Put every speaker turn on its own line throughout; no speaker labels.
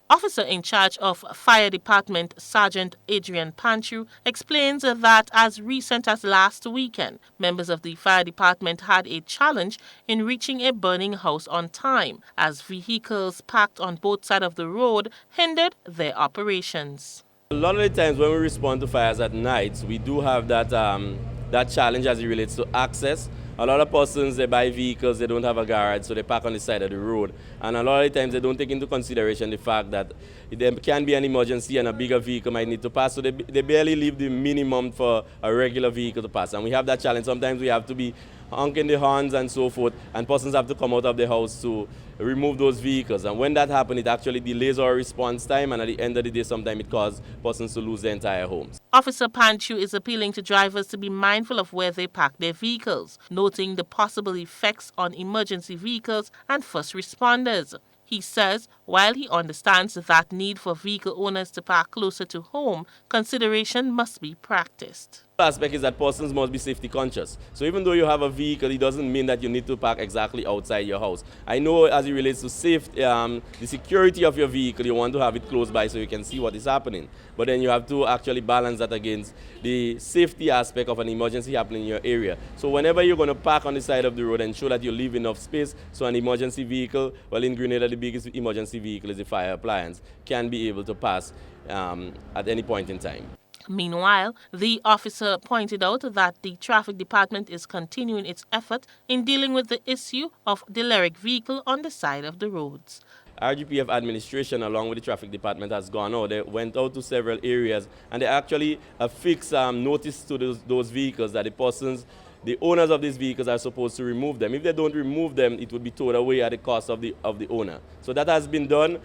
Officer in charge of Fire Department, Sergeant Adrian Panchu, explains that as recent as last weekend, members of the Fire Department had a challenge in reaching a burning house on time, as vehicles parked on both sides of the road hindered their operations.
A lot of the times when we respond to fires at night, we do have that challenge as it relates to access. A lot of persons, they buy vehicles, they don't have a garage, so they park on the side of the road. And a lot of the times they don't take into consideration the fact that there can be an emergency and a bigger vehicle might need to pass, so they barely leave the minimum for a regular vehicle to pass. And we have that challenge. Sometimes we have to be honking the horns and so forth, and persons have to come out of the house to remove those vehicles. And when that happens, it actually delays our response time, and at the end of the day, sometimes it causes persons to lose their entire homes.
Officer Panchu is appealing to drivers to be mindful of where they park their vehicles, noting the possible effects on emergency vehicles and first responders. He says while he understands that need for vehicle owners to park closer to home, consideration must be practiced.
The aspect is that persons must be safety conscious. So even though you have a vehicle, it doesn't mean that you need to park exactly outside your house. I know as it relates to safety, the security of your vehicle, you want to have it close by so you can see what is happening. But then you have to actually balance that against the safety aspect of an emergency happening in your area. So whenever you're going to park on the side of the road, ensure that you leave enough space so an emergency vehicle, well in Grenada the biggest emergency vehicle is the fire appliance, can be able to pass at any point in time.
Meanwhile, the officer pointed out that the traffic department is continuing its effort in dealing with the issue of derelict vehicle on the side of the roads.
RGPF administration along with the traffic department has gone out. They went out to several areas and they actually affixed notice to those vehicles that the owners of these vehicles are supposed to remove them. If they don't remove them, it would be towed away at the cost of the owner. So that has been done.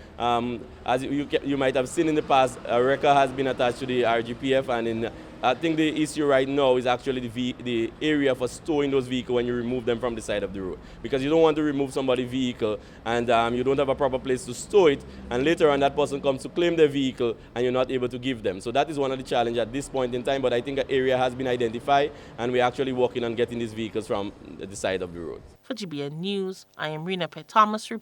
As you might have seen in the past, a record has been attached to the RGPF, and I think the issue right now is actually the area for storing those vehicles when you remove them from the side of the road. Because you don't want to remove somebody's vehicle and you don't have a proper place to store it, and later on that person comes to claim their vehicle and you're not able to give them. So that is one of the challenges at this point in time, but I think an area has been identified and we're actually working on getting these vehicles from the side of the road.
For GBN News, I am Rena Thomas reporting.